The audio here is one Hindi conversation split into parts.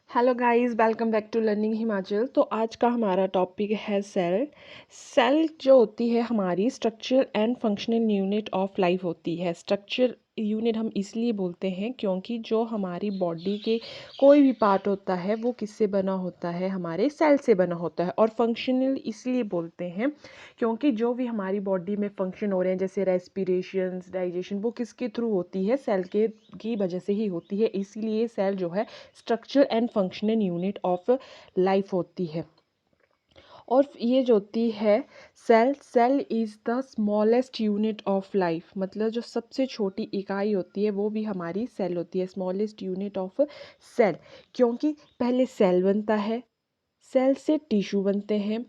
Hello guys, welcome back to learning Himachal. तो आज का हमारा टॉपिक है सेल। सेल जो होती है हमारी structure and functional unit of life होती है। स्ट्रक्चर यूनिट हम इसलिए बोलते हैं क्योंकि जो हमारी बॉडी के कोई भी पार्ट होता है वो किससे बना होता है, हमारे सेल से बना होता है। और फंक्शनल इसलिए बोलते हैं क्योंकि जो भी हमारी बॉडी में फंक्शन हो रहे हैं जैसे रेस्पिरेशन, डाइजेशन, वो किसके थ्रू होती है, सेल के की वजह से ही होती है। इसीलिए सेल जो है structure and functional unit of life होती है। और ये जो होती है cell is the smallest unit of life, मतलब जो सबसे छोटी इकाई होती है वो भी हमारी सेल होती है, स्मॉलेस्ट यूनिट ऑफ सेल। क्योंकि पहले सेल बनता है, सेल से टिश्यू बनते हैं।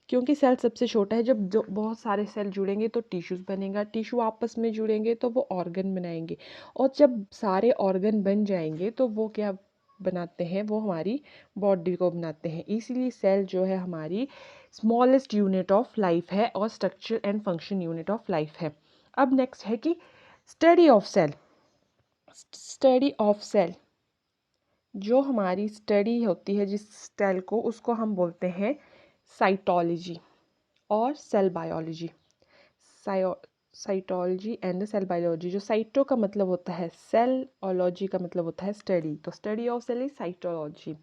क्योंकि सेल सबसे छोटा है, जब जो बहुत सारे सेल जुड़ेंगे तो टिश्यूज़ बनेगा, टिश्यू आपस में जुड़ेंगे तो वो ऑर्गन बनाएंगे, और जब सारे ऑर्गन बन जाएंगे तो वो क्या बनाते हैं, वो हमारी बॉडी को बनाते हैं। इसीलिए सेल जो है हमारी स्मॉलेस्ट यूनिट ऑफ लाइफ है और structure and function unit of life है। अब नेक्स्ट है कि study of cell. Study of cell, जो हमारी स्टडी होती है जिस सेल को, उसको हम बोलते हैं साइटोलॉजी और cell biology. Cytology and cell biology. जो साइटो का मतलब होता है सेल, ओलॉजी का मतलब होता है स्टडी, तो study of cell is cytology.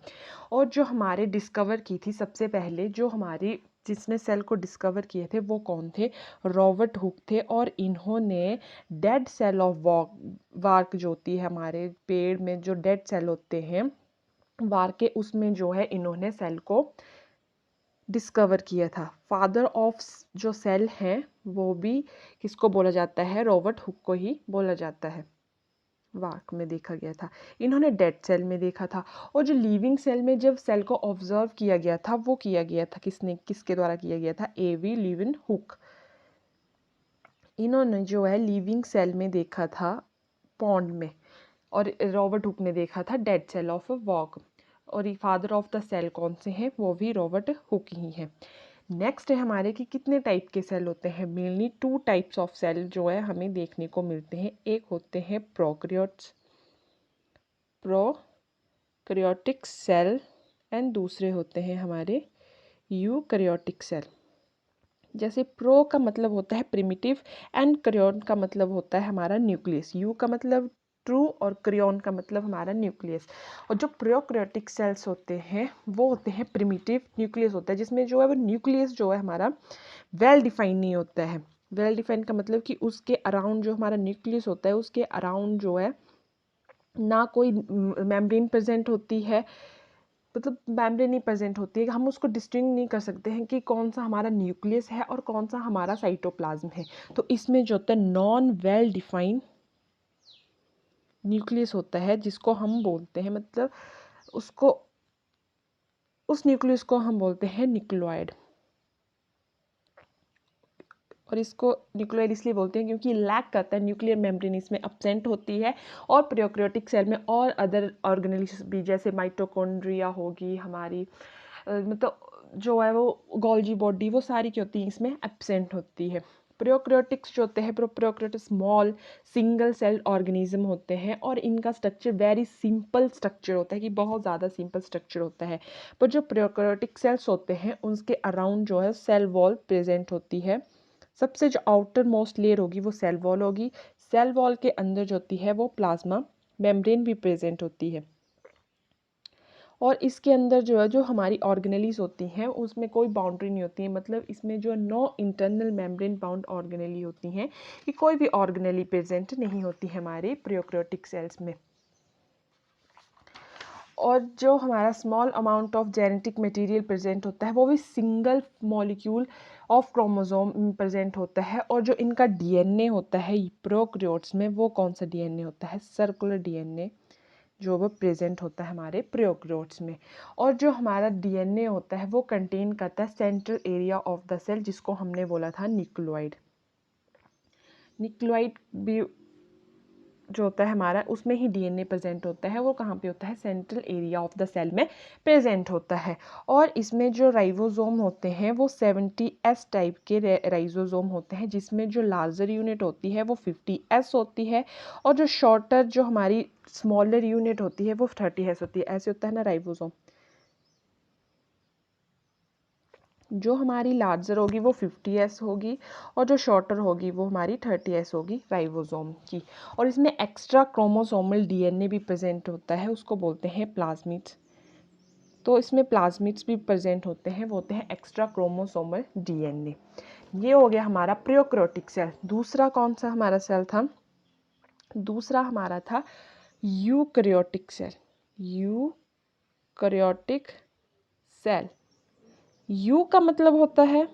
और जो हमारे डिस्कवर की थी सबसे पहले, जो हमारी जिसने सेल को डिस्कवर किए थे वो कौन थे, रॉबर्ट हुक थे। और इन्होंने डेड सेल ऑफ वार्क जो होती है हमारे पेड़ में, जो डेड सेल होते हैं वार्क के, उसमें जो है इन्होंने सेल को डिस्कवर किया था। फादर ऑफ जो सेल हैं वो भी किसको बोला जाता है, रॉबर्ट हुक को ही बोला जाता है। वार्क में देखा गया था, इन्होंने डेड सेल में देखा था। और जो लिविंग सेल में जब सेल को ऑब्जर्व किया गया था, वो किया गया था किसने, किसके द्वारा किया गया था, एवी लिविन हुक। इन्होंने जो है लिविंग सेल में देखा था पॉन्ड में, और रॉबर्ट हुक ने देखा था डेड सेल ऑफ वॉक। और ये फादर ऑफ द सेल कौन से हैं, वो भी रॉबर्ट हुक ही हैं। नेक्स्ट है हमारे कि कितने टाइप के सेल होते हैं। मेनली 2 टाइप्स ऑफ सेल जो है हमें देखने को मिलते हैं। एक होते हैं प्रोकैरियोटिक सेल एंड दूसरे होते हैं हमारे यूकैरियोटिक सेल। जैसे प्रो का मतलब होता है प्रिमिटिव एंड क्रियॉन का मतलब होता है हमारा न्यूक्लियस। यू का मतलब ट्रू और क्रियॉन का मतलब हमारा न्यूक्लियस। और जो प्रोकैरियोटिक सेल्स होते हैं वो होते हैं प्रिमिटिव न्यूक्लियस होता है, जिसमें जो है वो न्यूक्लियस जो है हमारा वेल डिफाइन नहीं होता है। वेल डिफाइन का मतलब कि उसके अराउंड जो हमारा न्यूक्लियस होता है उसके अराउंड जो है ना कोई मेम्ब्रेन प्रेजेंट होती है, मतलब मेम्ब्रेन नहीं प्रेजेंट होती है, हम उसको डिस्टिंग नहीं कर सकते हैं कि कौन सा हमारा न्यूक्लियस है और कौन सा हमारा साइटोप्लाज्म है। तो इसमें जो होता है नॉन वेल डिफाइंड न्यूक्लियस होता है, जिसको हम बोलते हैं, मतलब उसको, उस न्यूक्लियस को हम बोलते हैं न्यूक्लियोइड। और इसको न्यूक्लियर इसलिए बोलते हैं क्योंकि लैक करता है, न्यूक्लियर मेम्ब्रेन इसमें एब्सेंट होती है। और प्रोकैरियोटिक सेल में और अदर ऑर्गेनेल्स भी, जैसे माइटोकॉन्ड्रिया होगी हमारी, मतलब जो है वो गोल्जी बॉडी, वो सारी क्या होती है इसमें एब्सेंट होती है। प्रोकैरियोटिक्स जो होते हैं, prokaryotic small single cell organism होते हैं, और इनका स्ट्रक्चर वेरी सिंपल स्ट्रक्चर होता है, कि बहुत ज़्यादा सिंपल स्ट्रक्चर होता है। पर जो प्रोकैरियोटिक सेल्स होते हैं उसके अराउंड जो है सेल वॉल प्रेजेंट होती है। सबसे जो आउटर मोस्ट लेयर होगी वो सेल वॉल होगी। सेल वॉल के अंदर जो होती है वो प्लाज्मा मेम्ब्रेन भी प्रेजेंट होती है। और इसके अंदर जो है जो हमारी ऑर्गेनेलीज होती हैं उसमें कोई बाउंड्री नहीं होती है, मतलब इसमें जो no internal membrane bound organelle होती हैं, कि कोई भी ऑर्गेनेली प्रेजेंट नहीं होती है हमारे प्रोकैरियोटिक सेल्स में। और जो हमारा small amount of genetic material present होता है वो भी single molecule of chromosome present होता है। और जो इनका डीएनए होता है प्रोकैरियोट्स में, वो कौन सा डीएनए होता है, सर्कुलर डीएनए, जो वो प्रेजेंट होता है हमारे प्रोकैरियोट्स में। और जो हमारा डीएनए होता है वो कंटेन करता है central area of the cell, जिसको हमने बोला था न्यूक्लियोइड। न्यूक्लियोइड भी जो होता है हमारा उसमें ही डीएनए प्रेजेंट होता है। वो कहाँ पे होता है? Central area of the cell में प्रेजेंट होता है। और इसमें जो राइबोसोम होते हैं वो 70S टाइप के राइबोसोम होते हैं, जिसमें जो लार्जर यूनिट होती है वो 50S होती है, और जो शॉर्टर जो हमारी स्मॉलर यूनिट होती है वो 30S होती है। ऐसे होता है ना राइबोसोम। जो हमारी लार्जर होगी वो 50S होगी, और जो शॉर्टर होगी वो हमारी 30S होगी राइबोसोम की। और इसमें एक्स्ट्रा क्रोमोसोमल डीएनए भी प्रेजेंट होता है, उसको बोलते हैं प्लाज्मिड्स। तो इसमें प्लाज्मिड्स भी प्रेजेंट होते हैं, वो होते हैं एक्स्ट्रा क्रोमोसोमल डीएनए। ये हो गया हमारा प्रोकैरियोटिक सेल। दूसरा कौन सा हमारा सेल था? दूसरा हमारा था eukaryotic cell. Eukaryotic cell. Eu का मतलब होता है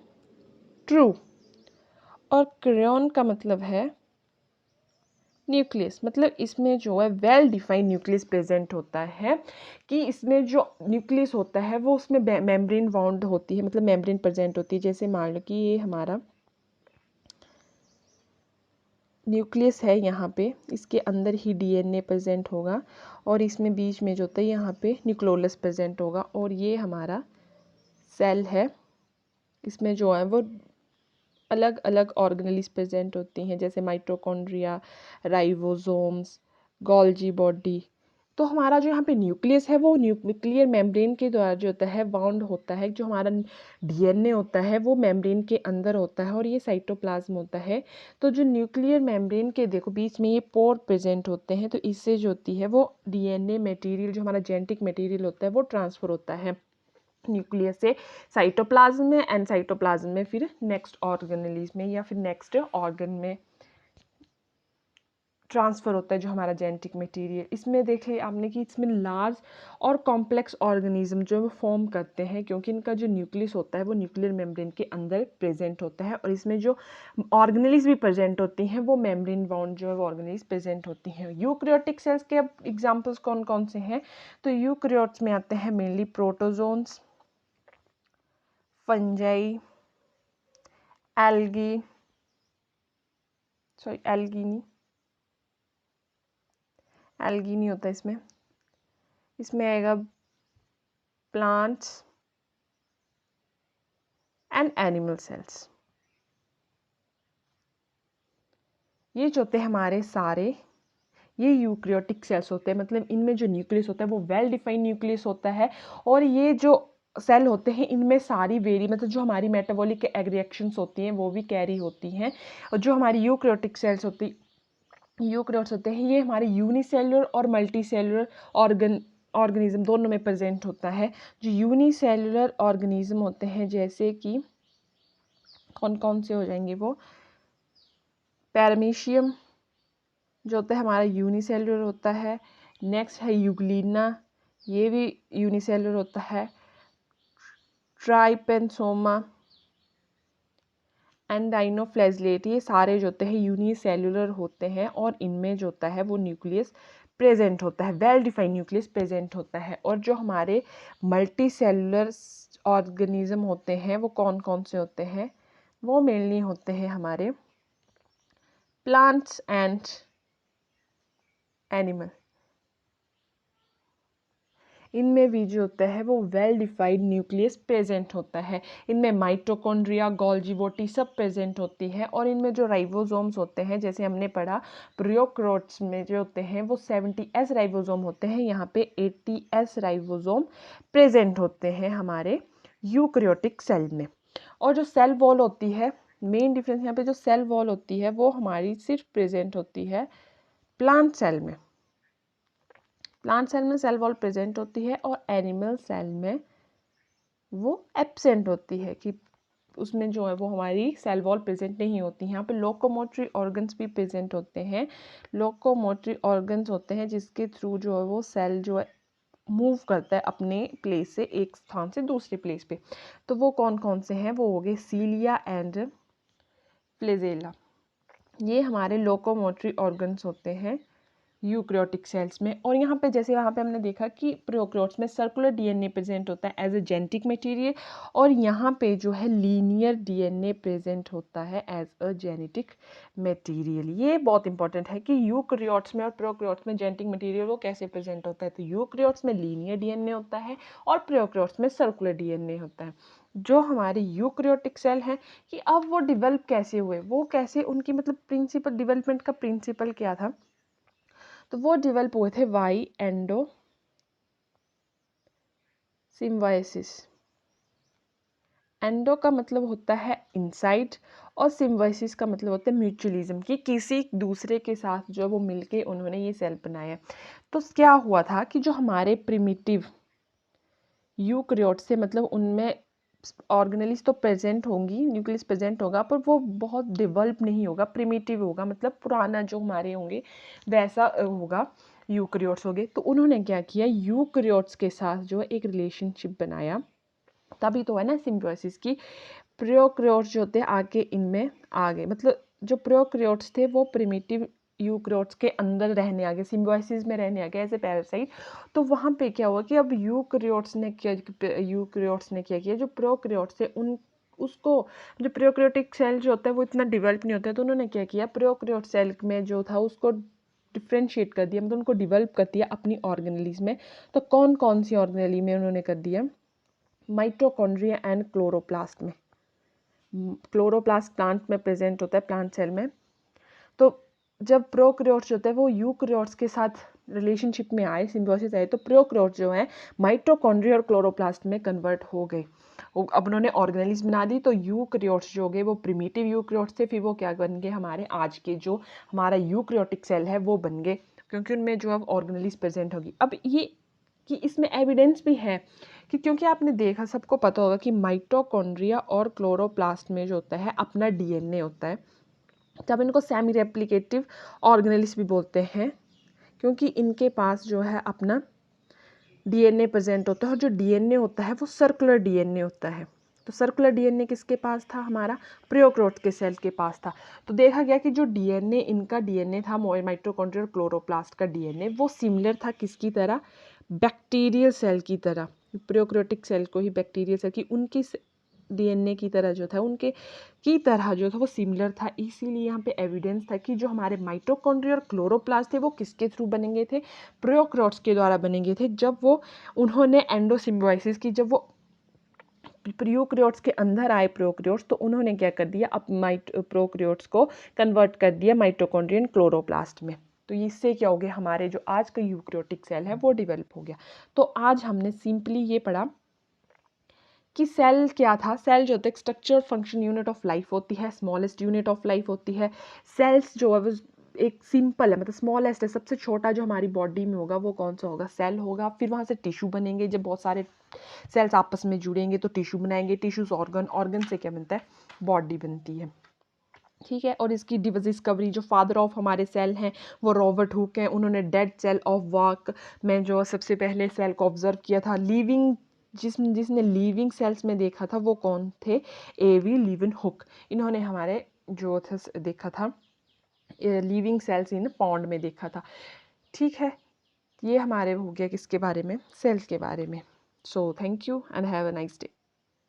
ट्रू, और क्रेयॉन का मतलब है न्यूक्लियस। मतलब इसमें जो है वेल डिफाइंड न्यूक्लियस प्रेजेंट होता है, कि इसमें जो न्यूक्लियस होता है वो उसमें मेम्ब्रेन बाउंड होती है, मतलब मेम्ब्रेन प्रेजेंट होती है। जैसे मान लो कि ये हमारा न्यूक्लियस है, यहाँ पे इसके अंदर ही डीएनए प्रेजेंट होगा, और इसमें बीच में जो होता है यहाँ पे न्यूक्लियोलस प्रेजेंट होगा। और ये हमारा सेल है, इसमें जो है वो अलग अलग ऑर्गेनेल्स प्रेजेंट होती हैं, जैसे माइटोकॉन्ड्रिया, राइबोसोम्स, गोल्जी बॉडी। तो हमारा जो यहाँ पे न्यूक्लियस है वो न्यूक्लियर मेम्ब्रेन के द्वारा जो होता है बाउंड होता है। जो हमारा डीएनए होता है वो मेम्ब्रेन के अंदर होता है, और ये साइटोप्लाज्म होता है। तो जो न्यूक्लियर मेम्ब्रेन के देखो बीच में ये पोर प्रेजेंट होते हैं, तो इससे जो होती है वो डीएनए मटेरियल जो हमारा जेनेटिक मटेरियल होता है वो ट्रांसफ़र होता है न्यूक्लियस से साइटोप्लाज्म में, एंड साइटोप्लाज्म में फिर नेक्स्ट ऑर्गेनेल्स में या फिर नेक्स्ट ऑर्गन में ट्रांसफ़र होता है जो हमारा जेनेटिक मटेरियल। इसमें देखिए आपने कि इसमें लार्ज और कॉम्प्लेक्स ऑर्गेनिज्म जो वो फॉर्म करते हैं, क्योंकि इनका जो न्यूक्लियस होता है वो न्यूक्लियर मेम्ब्रेन के अंदर प्रेजेंट होता है। और इसमें जो ऑर्गेनेल्स भी प्रेजेंट होती हैं वो मेम्ब्रेन बाउंड जो है वो ऑर्गेनेल्स प्रेजेंट होती हैं। यूकैरियोटिक सेल्स के अब एग्जाम्पल्स कौन कौन से हैं? तो यूकैरियोट्स में आते हैं mainly protozoans, fungi, algae, sorry algae नहीं होता इसमें। इसमें आएगा प्लांट्स एंड एनिमल सेल्स। ये जो होते हैं हमारे सारे ये यूकैरियोटिक सेल्स होते हैं, मतलब इनमें जो न्यूक्लियस होता है वो वेल डिफाइंड न्यूक्लियस होता है। और ये जो सेल होते हैं इनमें सारी मतलब जो हमारी मेटाबॉलिक रिएक्शंस होती हैं वो भी कैरी होती हैं। और जो हमारी यूकैरियोटिक सेल्स यूकैरियोट्स होते हैं ये हमारे यूनिसेलुलर और मल्टीसेलुलर ऑर्गेनिज्म दोनों में प्रेजेंट होता है। जो यूनिसेलुलर ऑर्गेनिज्म होते हैं जैसे कि कौन कौन से हो जाएंगे वो? पैरामीशियम जो होता है हमारा यूनिसेलुलर होता है। नेक्स्ट है यूग्लिना, ये भी यूनिसेलुलर होता है। ट्राइपेनसोमा एंड डाइनोफ्लैजलेट, ये सारे जो होते हैं यूनिसेलुलर होते हैं, और इनमें जो होता है वो न्यूक्लियस प्रेजेंट होता है, वेल डिफाइंड न्यूक्लियस प्रेजेंट होता है। और जो हमारे मल्टी सेलुलर ऑर्गेनिज्म होते हैं वो कौन कौन से होते हैं? वो मेनली होते हैं हमारे प्लांट्स एंड एनिमल। इनमें भी जो होता है वो वेल डिफाइंड न्यूक्लियस प्रेजेंट होता है। इनमें माइटोकॉन्ड्रिया, गोल्जी बॉडी सब प्रेजेंट होती है। और इनमें जो राइबोसोम्स होते हैं जैसे हमने पढ़ा प्रोकैरियोट्स में जो होते हैं वो 70S राइबोसोम होते हैं, यहाँ पे 80S राइबोसोम प्रेजेंट होते हैं हमारे यूकैरियोटिक सेल में। और जो सेल वॉल होती है, मेन डिफरेंस यहाँ पे जो सेल वॉल होती है वो हमारी सिर्फ प्रेजेंट होती है प्लांट सेल में। प्लांट सेल में सेल वॉल प्रेजेंट होती है, और एनिमल सेल में वो एब्सेंट होती है, कि उसमें जो है वो हमारी सेल वॉल प्रेजेंट नहीं होती। यहाँ पे लोकोमोटरी ऑर्गन्स भी प्रेजेंट होते हैं। लोकोमोटरी ऑर्गन्स होते हैं जिसके थ्रू जो है वो सेल जो है मूव करता है अपने प्लेस से, एक स्थान से दूसरे प्लेस पे। तो वो कौन कौन से हैं? वो हो गए सीलिया एंड फ्लेजेला। ये हमारे लोकोमोटरी ऑर्गन्स होते हैं। यूकैरियोटिक सेल्स में। और यहाँ पे जैसे वहाँ पे हमने देखा कि प्रोकैरियोट्स में सर्कुलर डीएनए प्रेजेंट होता है एज ए जेनेटिक मटेरियल, और यहाँ पे जो है लीनियर डीएनए प्रेजेंट होता है एज अ जेनेटिक मटेरियल। ये बहुत इंपॉर्टेंट है कि यूकैरियोट्स में और प्रोकैरियोट्स में जेनेटिक मटेरियल वो कैसे प्रेजेंट होता है। तो यूकैरियोट्स में लीनियर डीएनए होता है और प्रोकैरियोट्स में सर्कुलर डीएनए होता है। जो हमारे यूकैरियोटिक सेल हैं कि अब वो डेवलप कैसे हुए, वो कैसे, उनकी मतलब प्रिंसिपल, डेवलपमेंट का प्रिंसिपल क्या था, तो वो डेवलप हुए थे वाई एंडो सिम्बायोसिस। एंडो का मतलब होता है इनसाइड और सिम्बायोसिस का मतलब होता है म्यूचुअलिज्म, कि किसी दूसरे के साथ जो वो मिलके उन्होंने ये सेल बनाया। तो क्या हुआ था कि जो हमारे प्रिमिटिव यूकैरियोट से मतलब उनमें ऑर्गेनेल्स तो प्रेजेंट होंगी, न्यूक्लियस प्रेजेंट होगा, पर वो बहुत डेवलप नहीं होगा, प्रिमिटिव होगा, मतलब पुराना जो हमारे होंगे वैसा होगा, यूकैरियोट्स हो गए। तो उन्होंने क्या किया, यूकैरियोट्स के साथ जो एक रिलेशनशिप बनाया, तभी तो है ना सिम्बायोसिस की। प्रोकैरियोट्स जो थे आके इनमें आ गए, मतलब जो प्रोकैरियोट्स थे वो प्रिमिटिव यूकैरियोट्स के अंदर रहने आ गए, सिम्बायोसिस में रहने आ गए एज ए पैरासाइट। तो वहाँ पे क्या हुआ कि अब यूकैरियोट्स ने क्या किया, जो प्रोकैरियोट्स थे उन उसको, जो प्रोकैरियोटिक सेल जो होता है वो इतना डेवलप नहीं होता है, तो उन्होंने क्या किया, प्रोकैरियोट सेल में जो था उसको डिफ्रेंशिएट कर दिया, मतलब उनको डेवलप कर दिया अपनी ऑर्गेनेलीज में। तो कौन कौन सी ऑर्गेनेली में उन्होंने कर दिया, माइटोकॉन्ड्रिया एंड क्लोरोप्लास्ट में। क्लोरोप्लास्ट प्लांट में प्रेजेंट होता है, प्लांट सेल में। तो जब प्रोकैरियोट्स जो होते हैं वो यूकैरियोट्स के साथ रिलेशनशिप में आए, सिम्बायोसिस आए, तो प्रोकैरियोट्स जो हैं माइटोकॉन्ड्रिया और क्लोरोप्लास्ट में कन्वर्ट हो गए। अब उन्होंने ऑर्गेनेल्स बना दी। तो यूकैरियोट्स जो हो गए वो प्रिमिटिव यूकैरियोट्स थे, फिर वो क्या बन गए, हमारे आज के जो हमारा यूकैरियोटिक सेल है वो बन गए, क्योंकि उनमें जो अब ऑर्गेनेल्स प्रेजेंट होगी। अब ये कि इसमें एविडेंस भी है कि, क्योंकि आपने देखा, सबको पता होगा कि माइटोकॉन्ड्रिया और क्लोरोप्लास्ट में जो होता है अपना डीएनए होता है। तब इनको सेमी रेप्लिकेटिव ऑर्गेनेल्स भी बोलते हैं, क्योंकि इनके पास जो है अपना डीएनए प्रेजेंट होता है, और जो डीएनए होता है वो सर्कुलर डीएनए होता है। तो सर्कुलर डीएनए किसके पास था, हमारा प्रोकैरियोट्स के सेल के पास था। तो देखा गया कि जो डीएनए, इनका डीएनए था माइटोकॉन्ड्रिया और क्लोरोप्लास्ट का डीएनए, वो सिमिलर था किसकी तरह, बैक्टीरियल सेल की तरह। प्रोकैरियोटिक सेल को ही बैक्टीरियल सेल की उनकी डीएनए की तरह जो था, उनके की तरह जो था वो सिमिलर था। इसीलिए यहाँ पे एविडेंस था कि जो हमारे माइटोकॉन्ड्रिया और क्लोरोप्लास्ट थे वो किसके थ्रू बनेंगे थे, प्रोकैरियोट्स के द्वारा बनेंगे थे। जब वो उन्होंने एंडोसिम्बायोसिस की, जब वो यूकैरियोट्स के अंदर आए प्रोकैरियोट्स, तो उन्होंने क्या कर दिया, अब प्रोकैरियोट्स को कन्वर्ट कर दिया माइटोकॉन्ड्रिया क्लोरोप्लास्ट में। तो इससे क्या हो गया, हमारे जो आज का यूकैरियोटिक सेल है वो डेवलप हो गया। तो आज हमने सिंपली ये पढ़ा कि सेल क्या था। सेल जो होता है structure function unit of life होती है, स्मॉलेस्ट यूनिट ऑफ लाइफ होती है। सेल्स जो है वो एक सिंपल है, मतलब स्मॉलेस्ट है, सबसे छोटा जो हमारी बॉडी में होगा वो कौन सा होगा, सेल होगा। फिर वहाँ से टिश्यू बनेंगे, जब बहुत सारे सेल्स आपस में जुड़ेंगे तो टिश्यू बनाएंगे, टिश्यूज ऑर्गन, ऑर्गन से क्या बनता है, बॉडी बनती है। ठीक है। और इसकी डिस्कवरी जो फादर ऑफ हमारे सेल हैं वो रॉबर्ट हुक हैं। उन्होंने डेड सेल ऑफ वाक में जो सबसे पहले सेल को ऑब्जर्व किया था। लिविंग जिसने लिविंग सेल्स में देखा था वो कौन थे, एवी लीवन हुक। इन्होंने हमारे जो था देखा था लिविंग सेल्स इन पॉन्ड में देखा था। ठीक है, ये हमारे हो गया किसके बारे में, सेल्स के बारे में। So thank you and have a nice day.